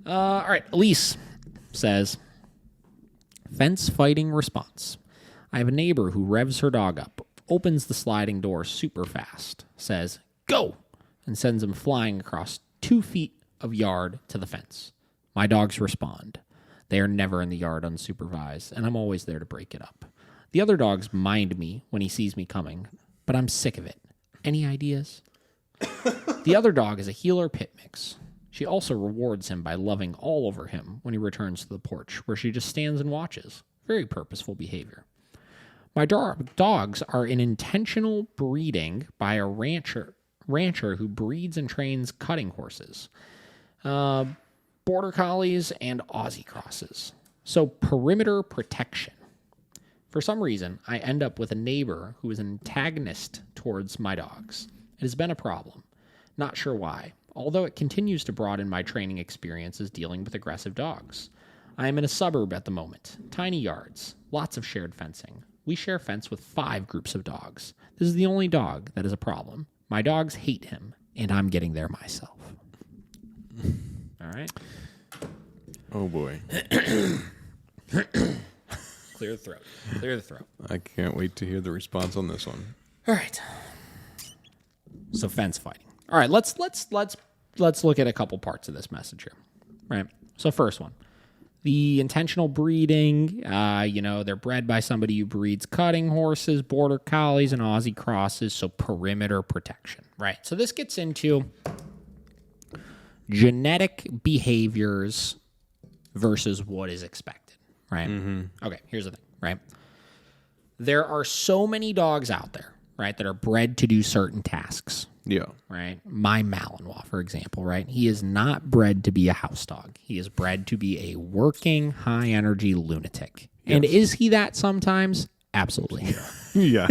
All right. Elise says, fence fighting response. I have a neighbor who revs her dog up, opens the sliding door super fast, says, go, and sends him flying across 2 feet of yard to the fence. My dogs respond. They are never in the yard unsupervised, and I'm always there to break it up. The other dogs mind me when he sees me coming, but I'm sick of it. Any ideas? The other dog is a heeler pit mix. She also rewards him by loving all over him when he returns to the porch, where she just stands and watches. Very purposeful behavior. My dogs are in intentional breeding by a rancher who breeds and trains cutting horses, border collies, and Aussie crosses. So perimeter protection. For some reason, I end up with a neighbor who is an antagonist towards my dogs. It has been a problem. Not sure why, although it continues to broaden my training experiences dealing with aggressive dogs. I am in a suburb at the moment. Tiny yards, lots of shared fencing. We share fence with 5 groups of dogs. This is the only dog that is a problem. My dogs hate him, and I'm getting there myself. All right. Oh, boy. Clear the throat. Clear the throat. I can't wait to hear the response on this one. All right. So fence fighting. All right, let's look at a couple parts of this message here. Right. So first one, the intentional breeding. They're bred by somebody who breeds cutting horses, border collies, and Aussie crosses. So perimeter protection. Right. So this gets into genetic behaviors versus what is expected. Right. Okay. Here's the thing. Right. There are so many dogs out there, right, that are bred to do certain tasks. Yeah. Right. My Malinois, for example, right? He is not bred to be a house dog. He is bred to be a working, high energy lunatic. Yes. And is he that sometimes? Absolutely. Yeah.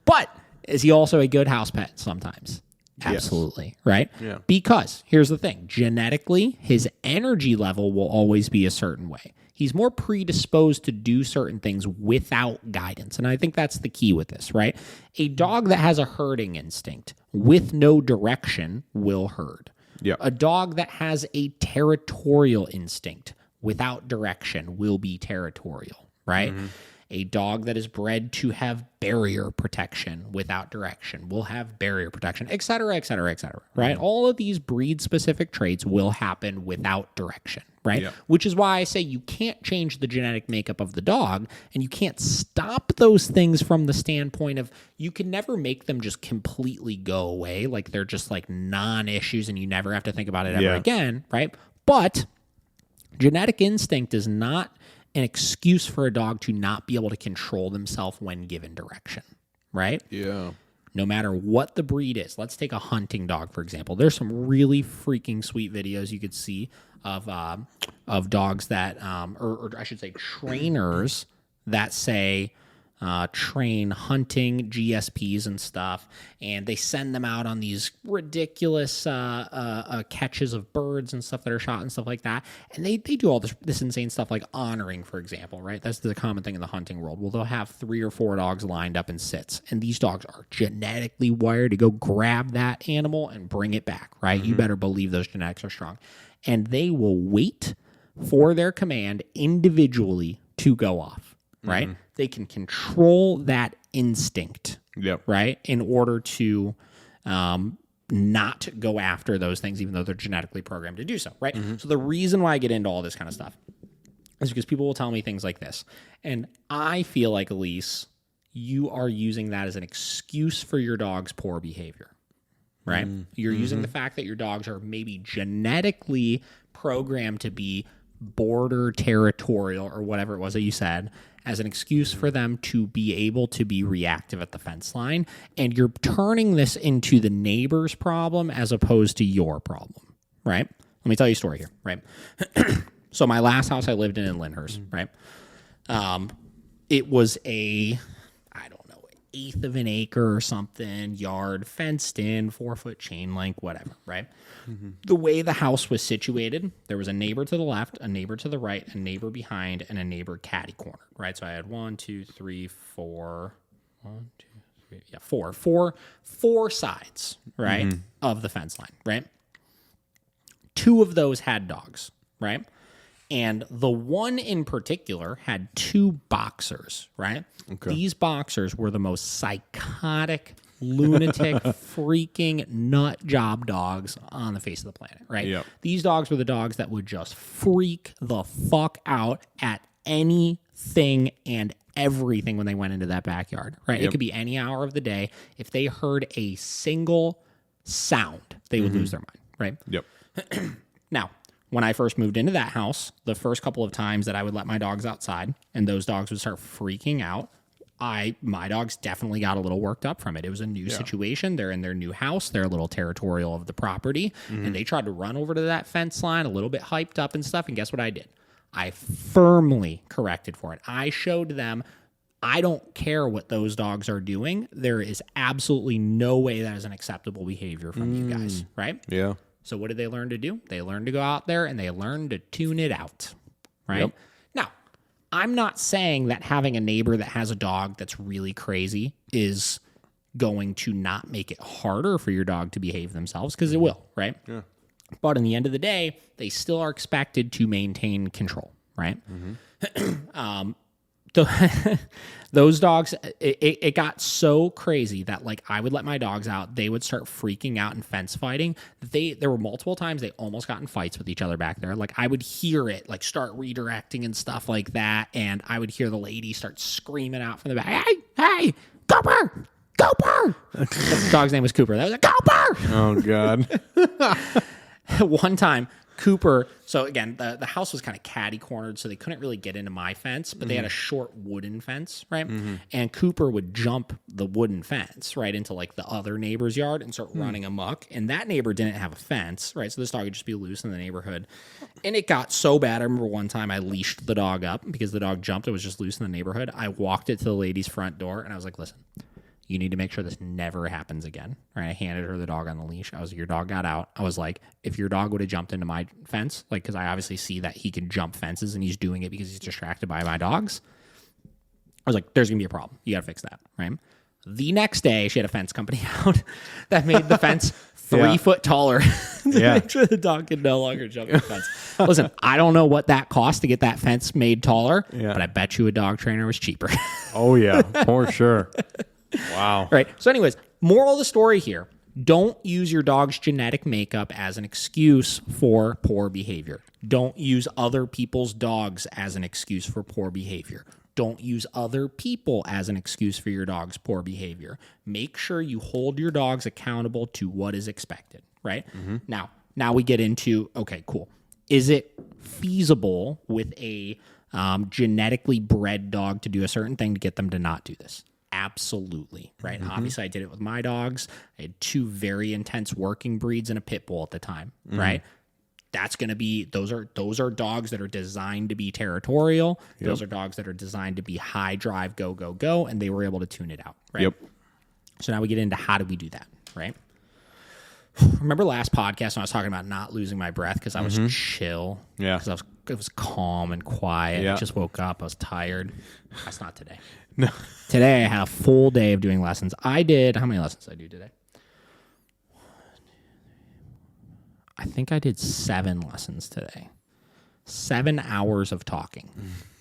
But is he also a good house pet sometimes? Absolutely. Yes. Right? Yeah. Because here's the thing, genetically, his energy level will always be a certain way. He's more predisposed to do certain things without guidance. And I think that's the key with this, right? A dog that has a herding instinct with no direction will herd. Yeah. A dog that has a territorial instinct without direction will be territorial, right? Mm-hmm. A dog that is bred to have barrier protection without direction will have barrier protection, et cetera, et cetera, et cetera, right? Mm-hmm. All of these breed-specific traits will happen without direction, right? Yeah. Which is why I say you can't change the genetic makeup of the dog, and you can't stop those things from the standpoint of you can never make them just completely go away, like they're just like non-issues and you never have to think about it ever again, right? But genetic instinct is not an excuse for a dog to not be able to control themselves when given direction, right? Yeah. No matter what the breed is. Let's take a hunting dog, for example. There's some really freaking sweet videos you could see of dogs that, or I should say trainers that say, train hunting GSPs and stuff, and they send them out on these ridiculous catches of birds and stuff that are shot and stuff like that, and they do all this insane stuff like honoring, for example, right? That's the common thing in the hunting world. Well, they'll have 3 or 4 dogs lined up in sits, and these dogs are genetically wired to go grab that animal and bring it back, right? Mm-hmm. You better believe those genetics are strong, and they will wait for their command individually to go off, right? Mm-hmm. They can control that instinct, right, in order to not go after those things, even though they're genetically programmed to do so, right? Mm-hmm. So the reason why I get into all this kind of stuff is because people will tell me things like this. And I feel like, Elise, you are using that as an excuse for your dog's poor behavior, right? Mm-hmm. You're using the fact that your dogs are maybe genetically programmed to be border territorial or whatever it was that you said as an excuse for them to be able to be reactive at the fence line. And you're turning this into the neighbor's problem as opposed to your problem, right? Let me tell you a story here, right? So my last house I lived in Lyndhurst, right? It was a, I don't know, 1/8 of an acre or something, yard, fenced in, 4-foot chain link, whatever, right? Mm-hmm. The way the house was situated, there was a neighbor to the left, a neighbor to the right, a neighbor behind, and a neighbor catty corner, right? So I had 4 sides, right, of the fence line, right? 2 of those had dogs, right? And the one in particular had 2 boxers, right? Okay. These boxers were the most psychotic, lunatic, freaking nut job dogs on the face of the planet, right? Yep. These dogs were the dogs that would just freak the fuck out at anything and everything when they went into that backyard, right? It could be any hour of the day. If they heard a single sound, they would lose their mind, right? Yep. Now, when I first moved into that house, the first couple of times that I would let my dogs outside and those dogs would start freaking out, my dogs definitely got a little worked up from it. It was a new situation. They're in their new house. They're a little territorial of the property. And they tried to run over to that fence line a little bit hyped up and stuff. And guess what I did? I firmly corrected for it. I showed them, I don't care what those dogs are doing. There is absolutely no way that is an acceptable behavior from you guys, right? Yeah. So what did they learn to do? They learned to go out there and they learned to tune it out, right? Yep. Now, I'm not saying that having a neighbor that has a dog that's really crazy is going to not make it harder for your dog to behave themselves, because it will, right? Yeah. But in the end of the day, they still are expected to maintain control, right? Those dogs, it got so crazy that like I would let my dogs out, they would start freaking out and fence fighting. There were multiple times they almost got in fights with each other back there. Like I would hear it like start redirecting and stuff like that, and I would hear the lady start screaming out from the back, hey, Cooper! Cooper! The dog's name was Cooper. That was like, Cooper! Oh God. One time, Cooper, so again, the house was kind of catty cornered, so they couldn't really get into my fence, but they had a short wooden fence, right? And Cooper would jump the wooden fence right into like the other neighbor's yard and start running amok. And that neighbor didn't have a fence, right? So this dog would just be loose in the neighborhood. And it got so bad. I remember one time I leashed the dog up because the dog jumped. It was just loose in the neighborhood. I walked it to the lady's front door and I was like, listen, you need to make sure this never happens again. Right? I handed her the dog on the leash. I was like, your dog got out. I was like, if your dog would have jumped into my fence, like, because I obviously see that he can jump fences and he's doing it because he's distracted by my dogs. I was like, there's going to be a problem. You got to fix that. Right. The next day, she had a fence company out that made the fence 3 foot taller to make sure the dog could no longer jump the fence. Listen, I don't know what that cost to get that fence made taller, but I bet you a dog trainer was cheaper. Oh yeah, for sure. Wow. Right. So anyways, moral of the story here, don't use your dog's genetic makeup as an excuse for poor behavior. Don't use other people's dogs as an excuse for poor behavior. Don't use other people as an excuse for your dog's poor behavior. Make sure you hold your dogs accountable to what is expected, right? Now we get into, okay, cool. Is it feasible with a genetically bred dog to do a certain thing to get them to not do this? Absolutely, right? Obviously, I did it with my dogs. I had 2 very intense working breeds and a pit bull at the time, right? That's going to be, those are dogs that are designed to be territorial. Those are dogs that are designed to be high drive, go, go, go, and they were able to tune it out, right? Yep. So now we get into how do we do that, right? Remember last podcast when I was talking about not losing my breath because I was chill? Yeah. Because it was calm and quiet. Yeah. I just woke up. I was tired. That's not today. No. Today I had a full day of doing lessons. I did, how many lessons did I do today? I think I did 7 lessons today. 7 hours of talking.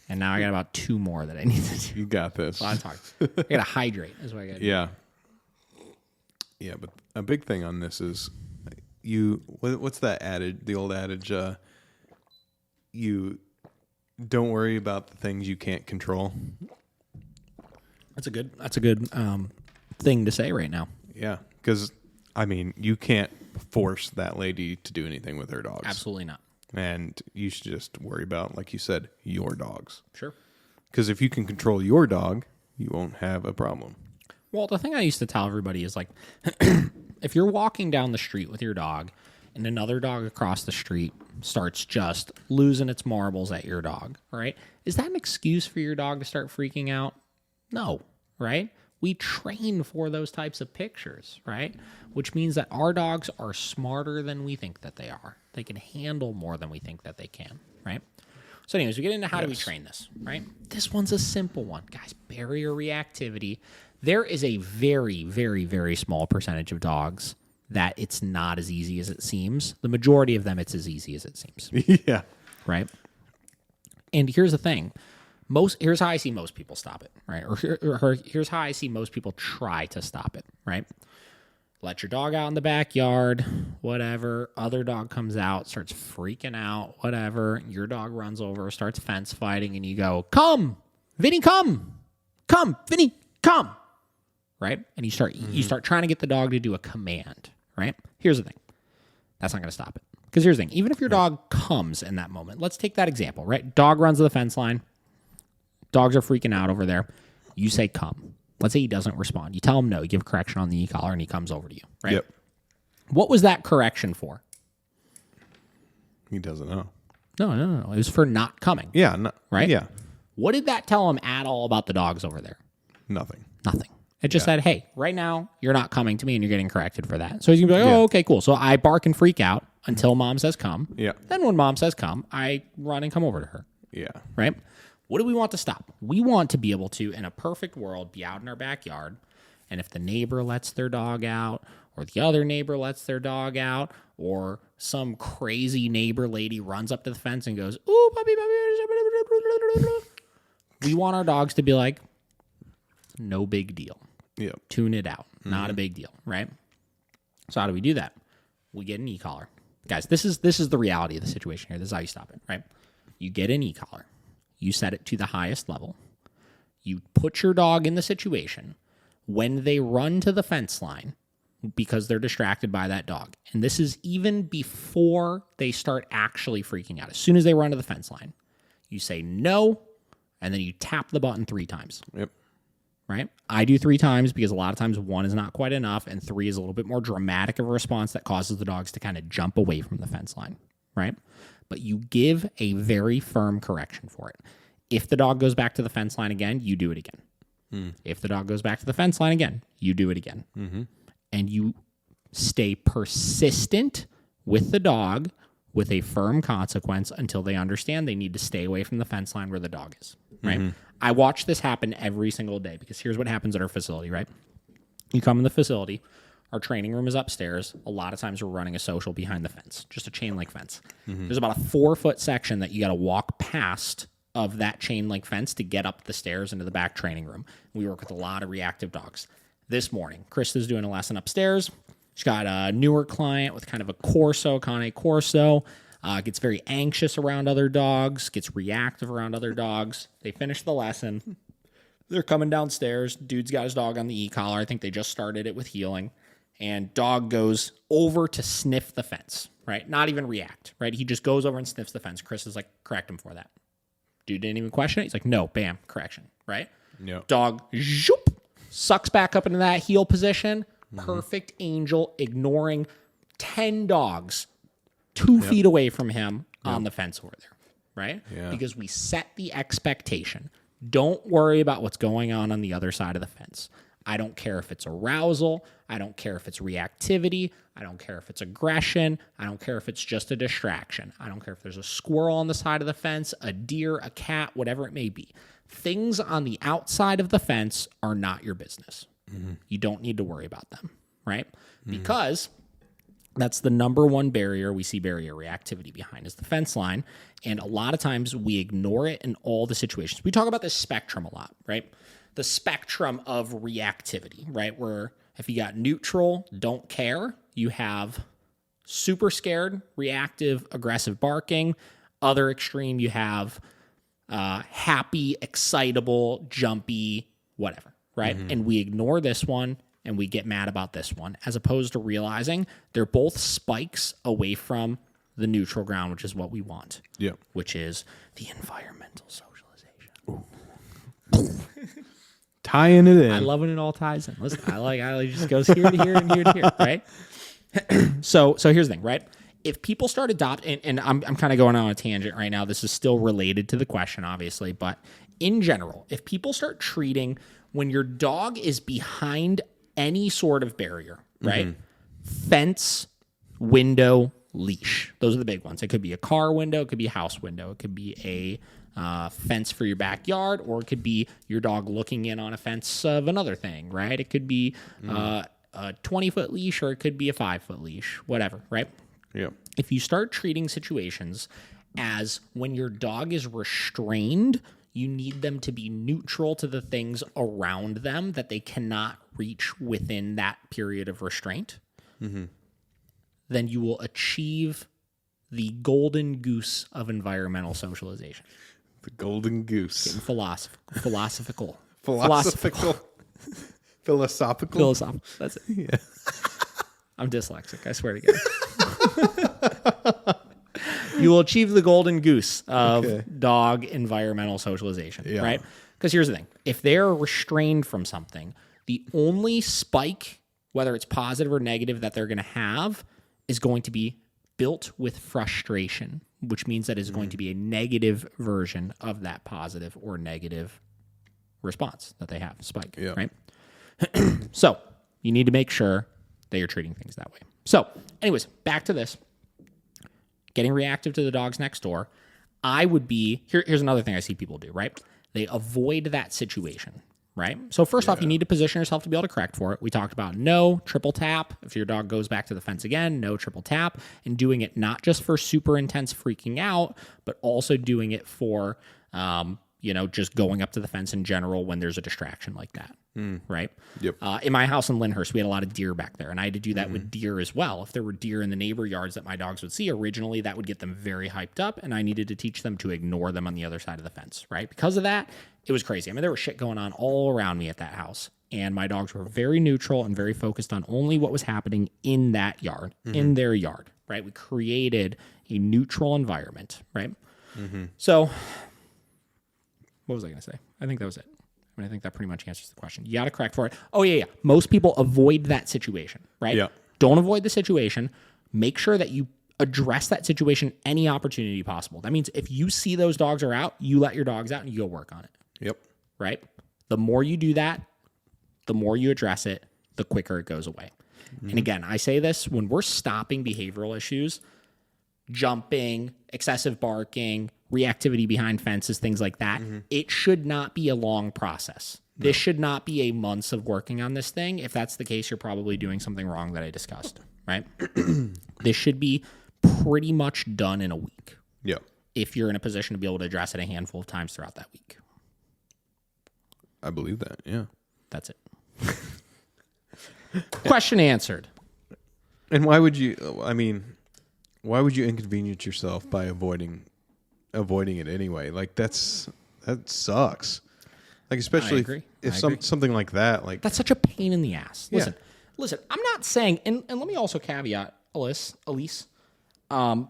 And now I got about 2 more that I need to do. You got this. A lot of talking. I got to hydrate is what I got to do. Yeah. Yeah, but a big thing on this is what's that adage, the old adage, you don't worry about the things you can't control. That's a good thing to say right now. Yeah, because, I mean, you can't force that lady to do anything with her dogs. Absolutely not. And you should just worry about, like you said, your dogs. Sure. Because if you can control your dog, you won't have a problem. Well, the thing I used to tell everybody is like, if you're walking down the street with your dog and another dog across the street starts just losing its marbles at your dog, right? Is that an excuse for your dog to start freaking out? No, right? We train for those types of pictures, right? Which means that our dogs are smarter than we think that they are. They can handle more than we think that they can, right? So anyways, we get into how do we train this, right? This one's a simple one. Guys, barrier reactivity. There is a very, very, very small percentage of dogs that it's not as easy as it seems. The majority of them, it's as easy as it seems, Yeah. right? And here's the thing. Here's how I see most people stop it, right? Or here's how I see most people try to stop it, right? Let your dog out in the backyard, whatever. Other dog comes out, starts freaking out, whatever. Your dog runs over, starts fence fighting, and you go, come, Vinny, come, Vinny, come, right? And you start trying to get the dog to do a command, right? Here's the thing. That's not going to stop it. Because here's the thing. Even if your dog comes in that moment, let's take that example, right? Dog runs to the fence line. Dogs are freaking out over there. You say come. Let's say he doesn't respond. You tell him no. You give a correction on the e-collar, and he comes over to you, right? Yep. What was that correction for? He doesn't know. No. It was for not coming. Yeah. No, Right? Yeah. What did that tell him at all about the dogs over there? Nothing. Nothing. It just said, hey, right now, you're not coming to me, and you're getting corrected for that. So he's going to be like, oh, okay, cool. So I bark and freak out until mom says come. Yeah. Then when mom says come, I run and come over to her. Yeah. Right? What do we want to stop? We want to be able to, in a perfect world, be out in our backyard, and if the neighbor lets their dog out, or the other neighbor lets their dog out, or some crazy neighbor lady runs up to the fence and goes, ooh, puppy, puppy. We want our dogs to be like, no big deal. Yep. Tune it out. Not a big deal, right? So how do we do that? We get an e-collar. Guys, this is the reality of the situation here. This is how you stop it, right? You get an e-collar. You set it to the highest level. You put your dog in the situation when they run to the fence line because they're distracted by that dog. And this is even before they start actually freaking out. As soon as they run to the fence line, you say no, and then you tap the button 3 times. Yep. Right? I do 3 times because a lot of times 1 is not quite enough, and 3 is a little bit more dramatic of a response that causes the dogs to kind of jump away from the fence line. Right? But you give a very firm correction for it. If the dog goes back to the fence line again, you do it again. If the dog goes back to the fence line again, you do it again. And you stay persistent with the dog with a firm consequence until they understand they need to stay away from the fence line where the dog is. Right? I watch this happen every single day because here's what happens at our facility, right? You come in the facility. Our training room is upstairs. A lot of times we're running a social behind the fence, just a chain link fence. There's about a 4-foot section that you got to walk past of that chain link fence to get up the stairs into the back training room. We work with a lot of reactive dogs. This morning, Krista's doing a lesson upstairs. She's got a newer client with kind of a Corso, Cane Corso. Gets very anxious around other dogs, gets reactive around other dogs. They finish the lesson. They're coming downstairs. Dude's got his dog on the e-collar. I think they just started it with healing. And dog goes over to sniff the fence, right? Not even react, right? He just goes over and sniffs the fence. Chris is like, correct him for that. Dude didn't even question it. He's like, no, bam, correction, right? Yep. Dog, zoop, sucks back up into that heel position. Perfect angel, ignoring 10 dogs 2 feet away from him on the fence over there, right? Yeah. Because we set the expectation. Don't worry about what's going on the other side of the fence. I don't care if it's arousal. I don't care if it's reactivity. I don't care if it's aggression. I don't care if it's just a distraction. I don't care if there's a squirrel on the side of the fence, a deer, a cat, whatever it may be. Things on the outside of the fence are not your business. You don't need to worry about them, right? Because that's the number one barrier we see barrier reactivity behind is the fence line. And a lot of times we ignore it in all the situations. We talk about this spectrum a lot, right? The spectrum of reactivity, right? Where if you got neutral, don't care, you have super scared, reactive, aggressive barking. Other extreme, you have happy, excitable, jumpy, whatever, right? And we ignore this one and we get mad about this one, as opposed to realizing they're both spikes away from the neutral ground, which is what we want. Yep. Which is the environmental socialization. Tying it in. I love when it all ties in. Listen, I like it just goes here to here and here to here, right? So here's the thing, right? If people start adopting, and I'm kind of going on a tangent right now. This is still related to the question, obviously, but in general, if people start treating when your dog is behind any sort of barrier, right? Fence, window, leash. Those are the big ones. It could be a car window. It could be a house window. It could be a fence for your backyard, or it could be your dog looking in on a fence of another thing, right? It could be a 20-foot leash or it could be a 5-foot leash, whatever, right? Yep. If you start treating situations as when your dog is restrained, you need them to be neutral to the things around them that they cannot reach within that period of restraint, then you will achieve the golden goose of environmental socialization. The golden goose. Philosophical. Philosophical. Philosophical. That's it. Yeah. I'm dyslexic, I swear to God. You will achieve the golden goose of dog environmental socialization, right? Because here's the thing. If they're restrained from something, the only spike, whether it's positive or negative, that they're going to have is going to be built with frustration, which means that it's going to be a negative version of that positive or negative response that they have, spike, right? So you need to make sure that you're treating things that way. So anyways, back to this. Getting reactive to the dogs next door. I would be, here's another thing I see people do, right? They avoid that situation, right? So first off, you need to position yourself to be able to correct for it. We talked about no triple tap. If your dog goes back to the fence again, no triple tap, and doing it not just for super intense freaking out, but also doing it for, just going up to the fence in general when there's a distraction like that, right? Yep. In my house in Lyndhurst, we had a lot of deer back there, and I had to do that with deer as well. If there were deer in the neighbor yards that my dogs would see, originally that would get them very hyped up, and I needed to teach them to ignore them on the other side of the fence, right? Because of that, it was crazy. I mean, there was shit going on all around me at that house, and my dogs were very neutral and very focused on only what was happening in that yard, in their yard, right? We created a neutral environment, right? So what was I going to say? I think that was it. I think that pretty much answers the question. You got to correct for it. Oh, yeah. Most people avoid that situation, right? Yeah. Don't avoid the situation. Make sure that you address that situation any opportunity possible. That means if you see those dogs are out, you let your dogs out and you go work on it. Yep. Right? The more you do that, the more you address it, the quicker it goes away. And again, I say this when we're stopping behavioral issues, jumping, excessive barking, reactivity behind fences, things like that, it should not be a long process. No. This should not be a months of working on this thing. If that's the case, you're probably doing something wrong that I discussed, right? This should be pretty much done in a week. Yeah. If you're in a position to be able to address it a handful of times throughout that week. I believe that, yeah. That's it. Question answered. And why would you inconvenience yourself by avoiding it anyway? Like that sucks. Like especially if something like that, like that's such a pain in the ass. Listen, I'm not saying, and let me also caveat, Elise, I'm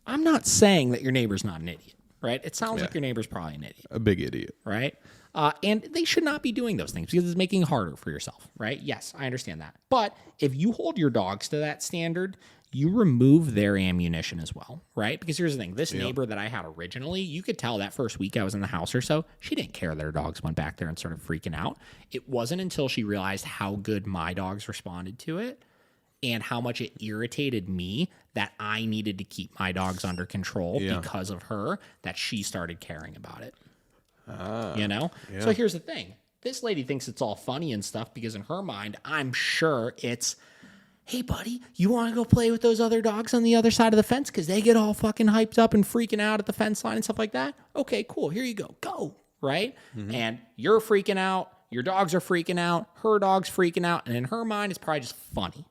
not saying that your neighbor's not an idiot, right? It sounds like your neighbor's probably an idiot. A big idiot. Right? And they should not be doing those things because it's making it harder for yourself, right? Yes, I understand that. But if you hold your dogs to that standard, you remove their ammunition as well, right? Because here's the thing. This neighbor that I had originally, you could tell that first week I was in the house or so, she didn't care that her dogs went back there and started freaking out. It wasn't until she realized how good my dogs responded to it and how much it irritated me that I needed to keep my dogs under control because of her that she started caring about it. So here's the thing. This lady thinks it's all funny and stuff because in her mind, I'm sure it's, hey, buddy, you want to go play with those other dogs on the other side of the fence because they get all fucking hyped up and freaking out at the fence line and stuff like that? Okay, cool. Here you go. Go. Right? And you're freaking out. Your dogs are freaking out. Her dog's freaking out. And in her mind, it's probably just funny.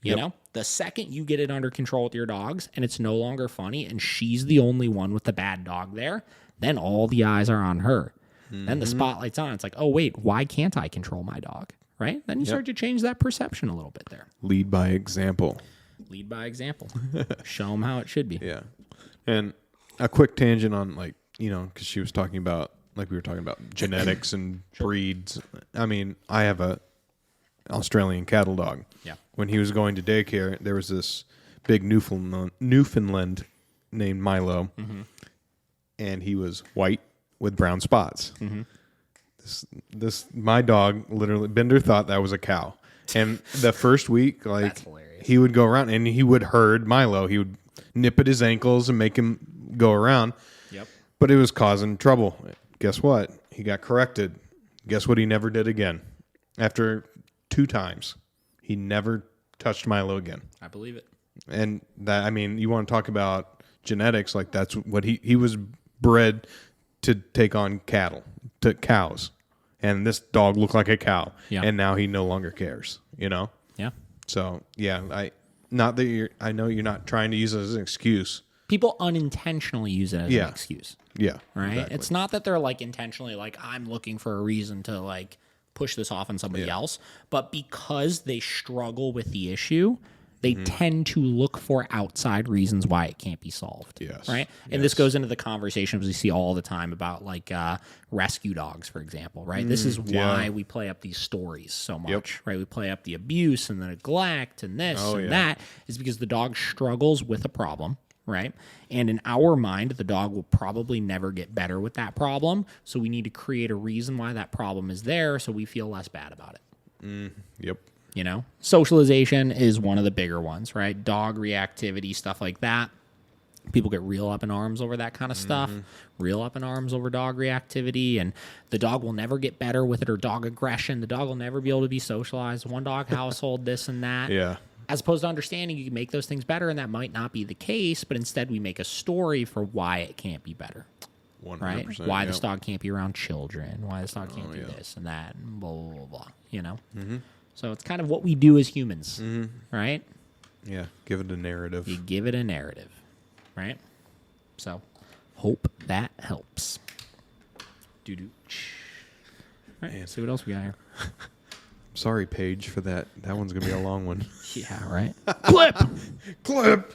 You know? The second you get it under control with your dogs and it's no longer funny and she's the only one with the bad dog there, then all the eyes are on her. Then the spotlight's on. It's like, oh, wait, why can't I control my dog? Right? Then you start to change that perception a little bit there. Lead by example. Lead by example. Show them how it should be. Yeah. And a quick tangent on because she was talking about, like we were talking about genetics and breeds. I mean, I have a Australian cattle dog. Yeah. When he was going to daycare, there was this big Newfoundland named Milo, and he was white with brown spots. This my dog literally Bender thought that was a cow, and the first week, like he would go around and he would herd Milo. He would nip at his ankles and make him go around. Yep. But it was causing trouble. Guess what? He got corrected. Guess what? He never did again. After 2 times, He never touched Milo again. I believe it. And that, I mean, you want to talk about genetics, like that's what he was bred to take on cows. And this dog looked like a cow. Yeah. And now he no longer cares, Yeah. So, yeah, I know you're not trying to use it as an excuse. People unintentionally use it as an excuse. Yeah. Right? Exactly. It's not that they're like intentionally like, I'm looking for a reason to like push this off on somebody else, but because they struggle with the issue, they tend to look for outside reasons why it can't be solved. Yes. Right. And this goes into the conversations we see all the time about like rescue dogs, for example. Right. This is why we play up these stories so much. Right. We play up the abuse and the neglect and this and that is because the dog struggles with a problem. Right. And in our mind, the dog will probably never get better with that problem. So we need to create a reason why that problem is there so we feel less bad about it. Yep. Socialization is one of the bigger ones, right? Dog reactivity, stuff like that. People get real up in arms over that kind of stuff, real up in arms over dog reactivity, and the dog will never get better with it, or dog aggression. The dog will never be able to be socialized. One dog household, this and that. Yeah. As opposed to understanding you can make those things better, and that might not be the case, but instead we make a story for why it can't be better. 100%. Right? Why this dog can't be around children, why this dog can't do this and that, and blah, blah, blah, blah, So it's kind of what we do as humans, right? Yeah. Give it a narrative. You give it a narrative, right? So hope that helps. Doo-doo. All right, see what else we got here. Sorry, Paige, for that. That one's going to be a long one. Yeah, right? Clip!